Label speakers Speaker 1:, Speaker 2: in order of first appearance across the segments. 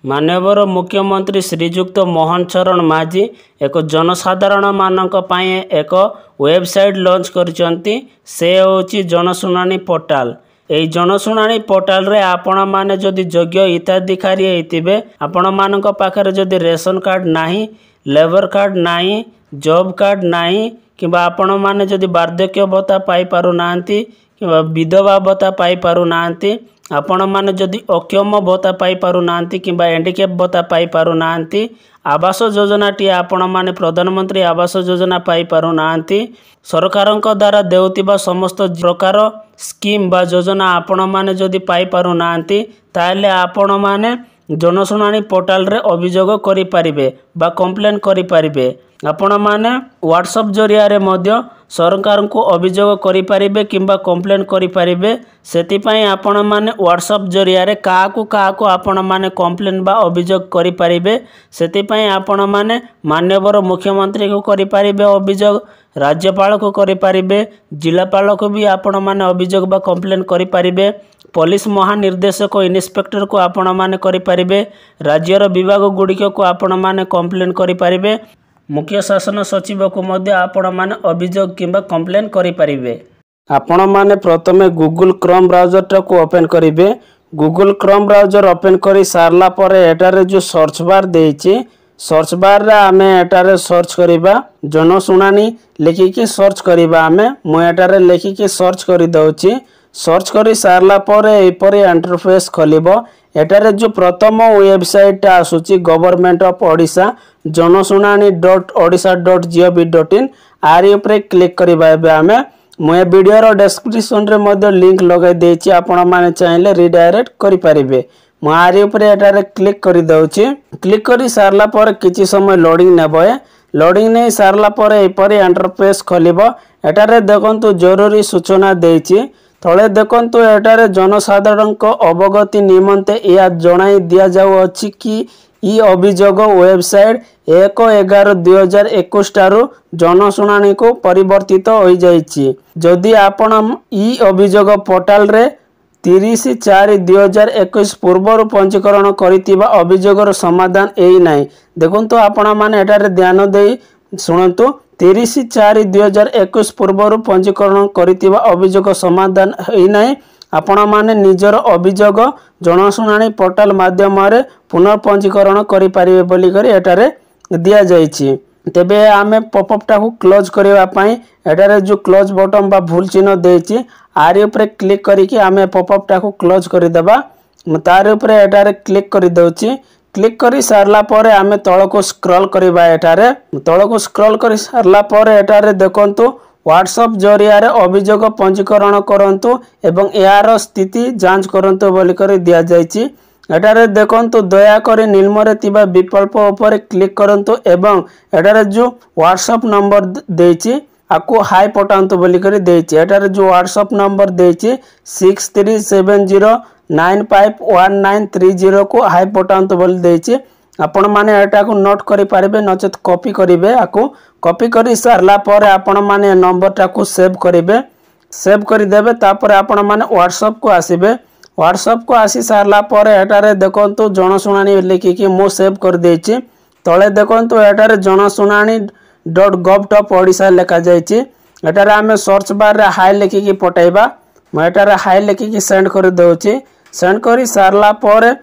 Speaker 1: माननीय मुख्यमंत्री श्रीजुक्त मोहन चरण माझी एक जनसाधारण मानक पाए एक वेबसाइट लॉन्च करचंती से होची जनशुणानी पोर्टाल। এই जनशुणानी पोर्टाल रे आपण माने जदि योग्य हिताधिकारी हेतिबे आपण मानक पाखरे जदि रेशन कार्ड नाही, लेबर कार्ड नाही, जॉब कार्ड नाही किबा आपण माने जदि वार्धक्य भत्ता पाई पारु नांती किबा विधवा भत्ता पाई पारु नांती, आपण माने जदि अक्षम भत्ता पाई पारु नांती किबा हैंडिकैप भत्ता पाई पारु नांती, आवास योजना टी आपण माने प्रधानमंत्री आवास योजना पाई पारु नांती, सरकारक द्वारा देउतिबा समस्त प्रकार स्कीम बा योजना आपण माने जदि पाई पारु नांती ताले आपण माने जनशुणानी पोर्टाल रे अभियोग करि पारिबे बा कंप्लेन करि पारिबे। आपण माने व्हाट्सएप जरिया रे मध्य सरकार को अभियोग करि पारिबे किंबा कंप्लेन करि पारिबे। सेति पई आपण माने व्हाट्सएप जरिया रे काहाकू आपण माने कंप्लेन बा अभियोग करि पारिबे। सेति पई आपण माने माननीय मुख्यमंत्री को करि पारिबे अभियोग, राज्यपाल को करि पारिबे, जिलापाल को भी आपण माने अभियोग बा कंप्लेन करि पारिबे, पुलिस महानिर्देशक इन्स्पेक्टर को आपण माने करि पारिबे, राज्यर विभाग गुड़िक को आपण माने कंप्लेन करि पारिबे, मुख्य शासन सचिव को मध्य आपण माने अभियोग किंबा कंप्लेन करि पारिबे। आपण माने प्रथमे गूगल क्रोम ब्राउजर टा को ओपन करिवे। गूगल क्रोम ब्राउजर ओपन करी सारला परे एटारे जो सर्च बार देइछि, सर्च बार रे आमे एटारे सर्च करिबा जनशुणानी लिखिकी सर्च करिबा। आमे मु एटारे लिखिकी सर्च करि दउछि। सर्च करी सारला परे एपरि इंटरफेस खोलिबो। एटारे जो प्रथम वेबसाइट आसुची गवर्नमेंट ऑफ ओडिशा जनशुणानी.odisha.gov.in आरी ऊपर क्लिक करिबा। एबे आमे मोए वीडियो रो डिस्क्रिप्शन रे मध्य लिंक लगाई देछि, आपण माने चाहिले रिडायरेक्ट करि पारिबे। मु आरी ऊपर एटारे क्लिक करि दउछि। क्लिक करी सारला पर किछि समय लोडिंग नेबो। लोडिंग नै सारला पर एपरि इंटरफेस खोलिबो। एटारे देखंतु जरूरी सूचना देछि। तले देखंतु एटारे जनसाधारण को अवगति निमंते या जणाई दिया जाउ अछि कि ई अभियोग वेबसाइट 1/11/2021 टारु जनशुणानी को परिवर्तित हो जाइछि। जदि आपण ई अभियोग पोर्टाल रे 30/4/2021 पूर्व पंजीकरण करितिबा अभियोगर समाधान एई नाही। देखंतु आपण माने एटारे ध्यान देई सुनंतु 30/4/2021 पूर्व पंजीकरण करितिबा अभियोग समाधान एई नाही। आपण माने निजर अभियोग जनशुणानी पोर्टाल माध्यम रे पुनर्पंजीकरण करि पारिबे बोली करी एटारे दिया जाइछि। तेबे आमे पॉपअप टा को क्लोज करबा पई एटारे जो क्लोज बटन बा भूल चिन्ह देछि आरी ऊपर क्लिक करिकि आमे पॉपअप टा को क्लोज करि देबा। तार ऊपर एटारे क्लिक करि दउछि। क्लिक करी सारला परे आमे तळ को स्क्रॉल करबा। एटारे तळ को स्क्रॉल करी सारला परे एटारे देखंतु व्हाट्सएप जरिया रे अभियोग पंजीकरण करंतु एवं यार स्थिति जांच करंतु बोली करी दिया जाइछि। एटारे देखंतु दया करी निम्न तिबा विकल्प ऊपर क्लिक करंतु एवं एटारे जो व्हाट्सएप नंबर देछि आकु हाई पठांतु बोली करी देछि। एटारे जो व्हाट्सएप नंबर देछि 6370951930 को हाई पठांतु बोली देछि। आपण माने एटा को नोट करि पारिबे नचेत कॉपी करिवे। आकु कॉपी करी सारला परे आपण माने नंबर टा को सेव करिवे। सेव करि देबे तापर आपण माने व्हाट्सएप को आसीबे। व्हाट्सएप को आसी सारला परे एटारे देखंतु जनशुणानी लिखिकी मु सेव कर देछि। तळे देखंतु एटारे जनशुणानी.gov.odisha लेखा जाइछि। एटारे आमे सर्च बार रे हाई लिखिकी पटाइबा। म एटारे हाई लिखिकी सेंड कर दउछि। सेंड करी सारला परे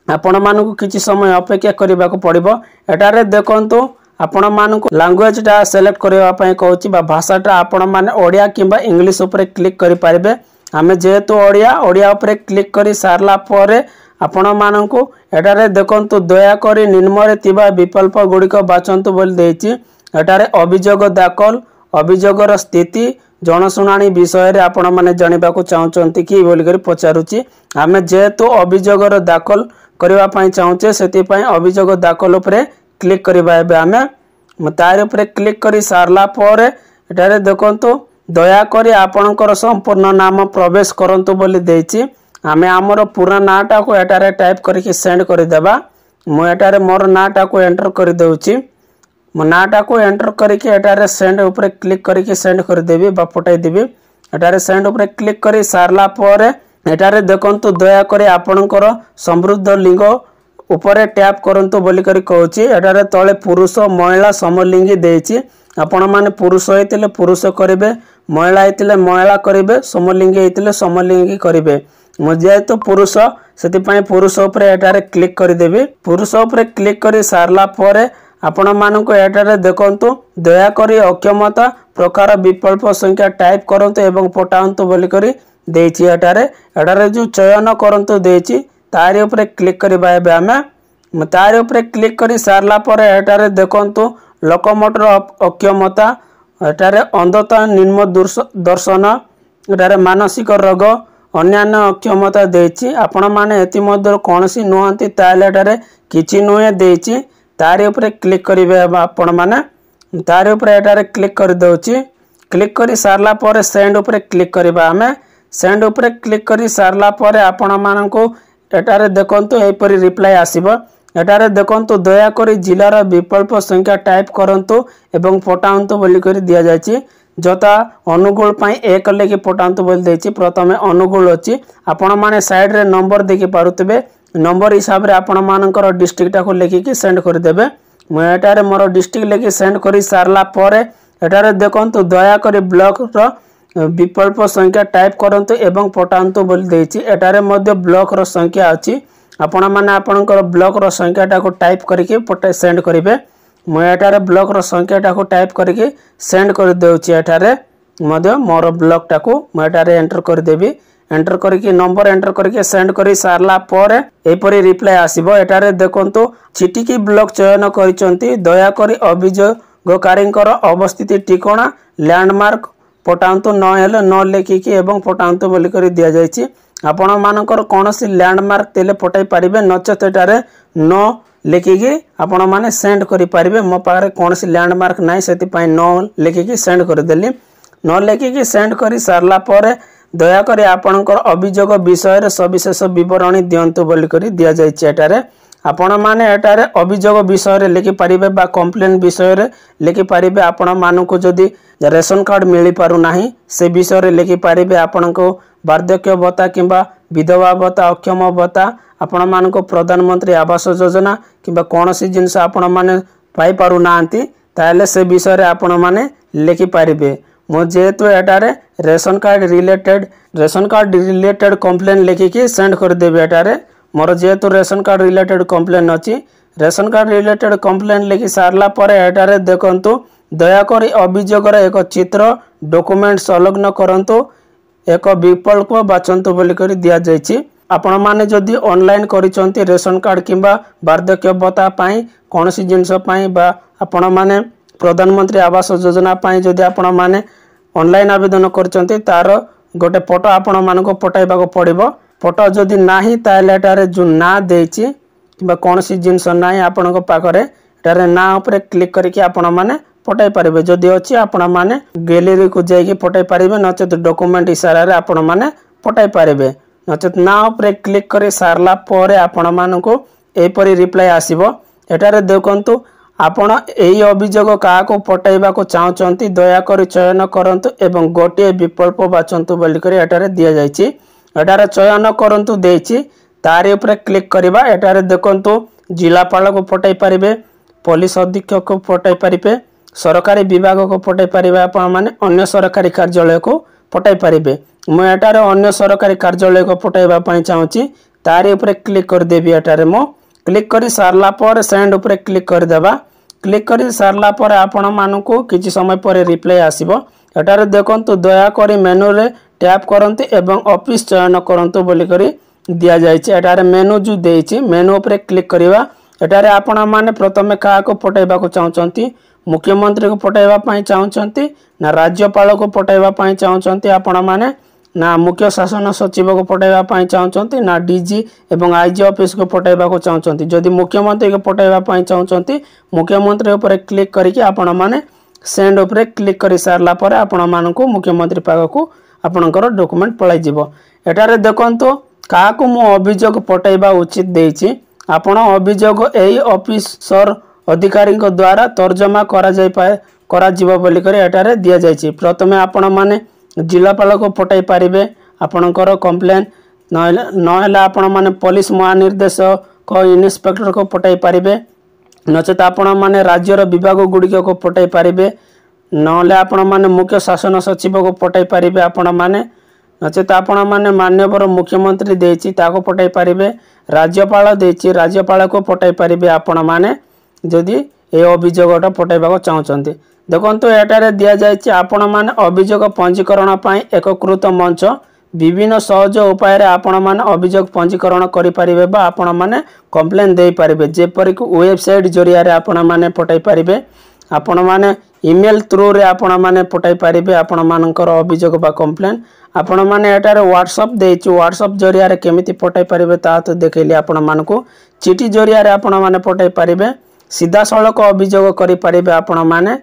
Speaker 1: आपण मानकु किछि समय अपेक्षा करबा को पड़िबो। एटारे देखंतु आपण मानकु लैंग्वेज टा सिलेक्ट करबा पई कहउछि बा भाषाटा आपण माने ओडिया किबा इंग्लिश ऊपर क्लिक करि पारिबे। आमे जेहेतु ओडिया ऊपर क्लिक करी सारला परे आपण मानकु एटारे देखंतु दया करी निम्न तिबा विकल्प गुड़िक बाचंतु बोली देछि। एटारे अभियोग दाखल, अभियोगर स्थिति, जनशुणानी विषय रे आपण माने जानिबा को चाहउचंती कि बोली करी पचारुछि। आमे जेहेतु अभियोगर दाखल करबा पई चाहउचे सेति पई अभियोग दाखल ऊपर क्लिक करबा। एबे आमे तार ऊपर क्लिक करी सारला परे एटारे देखंतु दया करी आपणकर संपूर्ण नाम प्रवेश करंतु बोली देछि। आमे हमर पूरा नाटा को एटारे टाइप करके सेंड करि देबा। मु एटारे मोर नाटा को एंटर करि दउछि। मो नाटा को एंटर करके एटारे सेंड ऊपर क्लिक करके सेंड कर देबी बा पठाई देबी। एटारे सेंड ऊपर क्लिक करी सारला परे एटारे देखंतु दया करी आपणकर समृद्ध लिंग ऊपर टैप करंतु बोली करी कहूची एटारे तले पुरुष महिला समलिंगी देछि आपण माने पुरुष होइतिले पुरुष करिवे महिला होइतिले महिला करिवे समलिंगी होइतिले समलिंगी करिवे मु जेहेतु पुरुष सेति पई पुरुष ऊपर एटारे क्लिक करि देबी पुरुष ऊपर क्लिक करि सारला परे आपण मानक एटारे देखंतु दया करी अक्षमता प्रकार विकल्प संख्या टाइप करंतु एवं पठांतु बोली करी देछि एटारे जो चयन करंतु देछि तारि ऊपर क्लिक करिबा एबे आमे तारि ऊपर क्लिक करि सारला परे एटारे देखंतु लोकोमोटर अक्षमता एटारे अंधता निम्न दर्शन एटारे मानसिक रोग अन्यान्य अक्षमता देछि आपण माने एति मध्य कोनसी नुहंती ताले एटारे किछि नुहे देछि तारि ऊपर क्लिक करिवे आपण माने तारि ऊपर एटारे क्लिक कर दउछि क्लिक करि सारला परे सेंड ऊपर क्लिक करिबा आमे सेंड ऊपर क्लिक करि सारला परे आपण माननको एटारे देखंतु एपरि रिप्लाई आसीबो एटारे देखंतु दया करी जिलार विकल्प संख्या टाइप करंतु एवं पठांतु बोली करी दिया जायछि जता अनुगुल पई 1 लेखि पठांतु बोली देछि प्रथमे अनुगुल अछि आपण माने साइड रे नंबर देखि पारुतबे नंबर हिसाब रे आपण मानकर डिस्ट्रिक्ट को लेखि कि सेंड कर देबे म एटारे मोर डिस्ट्रिक्ट लेखि सेंड करी सारला परे एटारे देखंतु दया करी ब्लॉक रो विकल्प संख्या टाइप करंतु एवं पठांतु बोली देछि एटारे मध्ये ब्लॉक रो संख्या अछि आपण माने आपनकर ब्लॉक रो संख्या टा को टाइप करके पटे सेंड करिवे म एटारे ब्लॉक रो संख्या टा को टाइप करके सेंड कर देउछि एटारे मध्ये मोर ब्लॉक टा को म एटारे एंटर कर देबी एंटर करके नंबर एंटर करके सेंड करी सारला परे एपरि रिप्लाई आसीबो एटारे देखंतु चिटिकी ब्लॉक चयन करिसंती दया करी अभियोगकारींकर अवस्थिति ठिकाना लैंडमार्क पठांतु न हेले न लेखिकी एवं पठांतु बोली करी दिया जायछि आपण मानकर कोनोसी लैंडमार्क तेले पठाई परिबे नचेत एटारे न लेखिकी आपण माने सेंड करि परिबे मो पारे कोनोसी लैंडमार्क नै सेति पई न लेखिकी सेंड कर देली न लेखिकी सेंड करि सारला परे दया करी आपनकर अभियोग विषय रे सविशेष विवरणी दियंतु बोली करी दिया जायछि एटारे आपण माने एटारे अभियोग विषय रे लिखि परिबे बा कंप्लेन विषय रे लिखि परिबे आपण मानको जदी रेशन कार्ड मिली पारु नाही से विषय रे लिखि परिबे आपनको वार्धक्य भत्ता किंबा विधवा भत्ता अक्षम भत्ता आपण मानको प्रधानमंत्री आवास योजना किंबा कोनोसी जिंस आपण माने पाई पारु नांती ताले से विषय रे आपण माने लिखि परिबे मो जेतु एटारे रेशन कार्ड रिलेटेड कंप्लेन लिखिकी सेंड कर देबे एटारे मोर जेतु रेशन कार्ड रिलेटेड कंप्लेन अछि रेशन कार्ड रिलेटेड कंप्लेन लिखि सारला परे एटारे देखंतु दया करी अभियोगर एक चित्र डॉक्यूमेंट संलग्न करंतु एक विकल्प बाचंतु बोली करी दिया जायछि आपण माने जदी ऑनलाइन करिसंती रेशन कार्ड किंबा वार्धक्य भत्ता पाई कोनोसी जिंस पाई बा आपण माने प्रधानमंत्री आवास योजना पाई जदी आपण माने ऑनलाइन आवेदन करचंती तार गोटे फोटो आपण मानको पठाइबा को पड़िबो फोटो जदी नाही ताले एटारे जो ना देछि किबा कोनोसी जिंस नाही आपनको पाखरे एटारे ना ऊपर क्लिक करके आपण माने पठाई पारिबे जदी अछि आपण माने गैलरी को जाईके पठाई पारिबे नचेत डॉक्यूमेंट इशारा रे आपण माने पठाई पारिबे नचेत ना ऊपर क्लिक करे सारला परे आपण मानको एपरि रिप्लाई आसीबो एटारे देखंतु आपण एई अभियोग काको पठाइबा को चाहचंती दया करी चयन करंतु एवं गोटे विकल्प बाचंतु बोली करी एटारे दिया जायछि एटारे चयन करंतु देछि तारि ऊपर क्लिक करिबा एटारे देखंतु जिलापाल को पठाई पारिबे पुलिस अधीक्षक को पठाई पारिबे सरकारी विभाग को पठाई पारिबे आपण माने अन्य सरकारी कार्यालय को पठाई पारिबे मु एटारे अन्य सरकारी कार्यालय को पठाइबा पई चाहूची तारि ऊपर क्लिक कर देबी एटारे मो क्लिक करी सारला पर सेंड ऊपर क्लिक कर देबा क्लिक करी सारला पर आपण मानकु किछि समय पर रिप्लाई आसीबो एटारे देखंतु दया करी मेनू रे टैप करंतु एवं ऑफिस चयन करंतु बोली करी दिया जायछि एटारे मेनू जो देछि मेनू ऊपर क्लिक करिवा एटारे आपण माने प्रथमे का को पठाइबा को चाहचंती मुख्यमंत्री को पठाइबा पई चाहचंती ना राज्यपाल को पठाइबा पई चाहचंती आपण माने ना मुख्य शासन सचिव को पठाइबा पई चाहचंती ना डीजी एवं आईजी ऑफिस को पठाइबा को चाहचंती जदि मुख्यमंत्री को पठाइबा पई चाहचंती मुख्यमंत्री ऊपर क्लिक करके आपण माने सेंड ऊपर क्लिक करि सारला पर आपण मानकु मुख्यमंत्री पाग को आपनकर डॉक्यूमेंट पळाई जिवो एटारे देखंतु काकु मो अभियोग पठाइबा उचित देछि आपण अभियोग एई ऑफिसर अधिकारी को द्वारा तर्जमा करा जाय पाए करा जिवो बोली करे एटारे दिया जायछि प्रथमे आपण माने जिलापाल को पठाई पारिबे आपनकर कंप्लेन नहले आपण माने पुलिस महानिर्देशक को इन्स्पेक्टर को पठाई पारिबे नचेत आपण माने राज्यर विभाग गुड़िक को पठाई पारिबे नले आपण माने मुख्य शासन सचिव को पठाई पारिबे आपण माने नचेत आपण माने माननीय मुख्यमंत्री देछि ताको पठाई पारिबे राज्यपाल देछि राज्यपाल को पठाई पारिबे आपण माने जदि ए अभियोगटा पठाइबा चाहते देखो एटारे दिया जायछि आपण माने अभियोग पंजीकरण पई एककृत मंच विभिन्न सहज उपाय रे आपण माने अभियोग पंजीकरण करि पारिबे बा आपण माने कंप्लेन दे पारिबे जेपरि कि वेबसाइट जरिया रे आपण माने पठाई पारिबे आपण माने ईमेल थ्रू रे आपण माने पठाई पारिबे आपण मानकर अभियोग बा कंप्लेन आपण माने एटारे व्हाट्सएप देछि व्हाट्सएप जरिया रे केमिति पठाई पारिबे ता तो देखैली आपण मानको चिठी जरिया रे आपण माने पठाई पारिबे सीधा सड़क अभियोग करि पारिबे आपण माने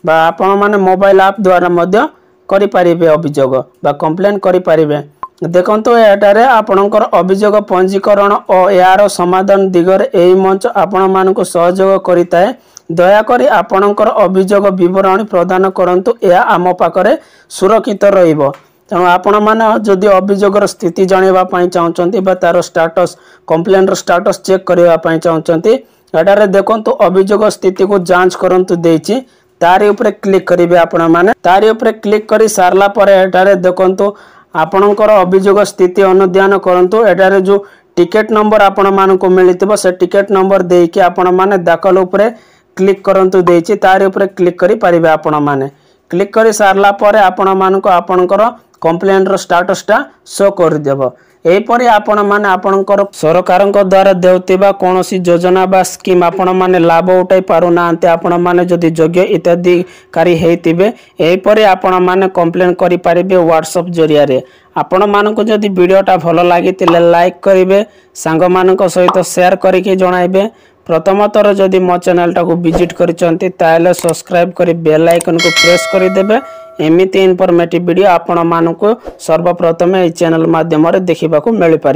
Speaker 1: बा आपण माने मोबाइल ऐप द्वारा मध्य करि पारिबे अभियोग बा कंप्लेन करि पारिबे देखंतो एटारे आपणकर अभियोग पंजीकरण और यार समाधान दिगरे एही मंच आपण मानको सहयोग करिताए दया करी आपणकर अभियोग विवरणी प्रदान करंतु या आम पाखरे सुरक्षित रहिबो तेणु आपण माने जदि अभियोगर स्थिति जानिबा पई चाहउचंती बा तार स्टेटस कंप्लेन रो स्टेटस चेक करिबा पई चाहउचंती एटारे देखंतु अभियोग स्थिति को जांच करंतु देछि तारी ऊपर क्लिक करिवे आपण माने तारी ऊपर क्लिक करी सारला परे एटारे देखंतु आपणकर अभियोग स्थिति अनुध्यान करंतु एटारे जो टिकेट नंबर आपण मानको मिलितबो से टिकेट नंबर देकी आपण माने दाखल ऊपर क्लिक करंतु देछि तारी ऊपर क्लिक करि पारिबे आपण माने क्लिक करी सारला परे आपण मानको आपणकर कंप्लेन रो स्टेटसटा शो कर देबो एपरि आपण माने आपणकर सरकार द्वारा देउतिबा कोनोसी योजना बा स्कीम आपण माने लाभ उठाई पारु नांते आपण माने जदि योग्य हिताधिकारी हेतिबे एपरि आपण माने कंप्लेन करि पारिबे व्हाट्सएप जरिया रे आपण मानको जदि वीडियोटा भलो लागितिले लाइक करिवे सांग मानको सहित शेयर करिके जणाइबे प्रथम थर जदि मो चैनल टाको विजिट करिसंती ताले सब्सक्राइब करी बेल आइकन को प्रेस करि देबे एमिति इनफॉर्मेटिव वीडियो आपण मानको सर्वप्रथम ए चैनल माध्यम रे देखिबा को मिलि पारे।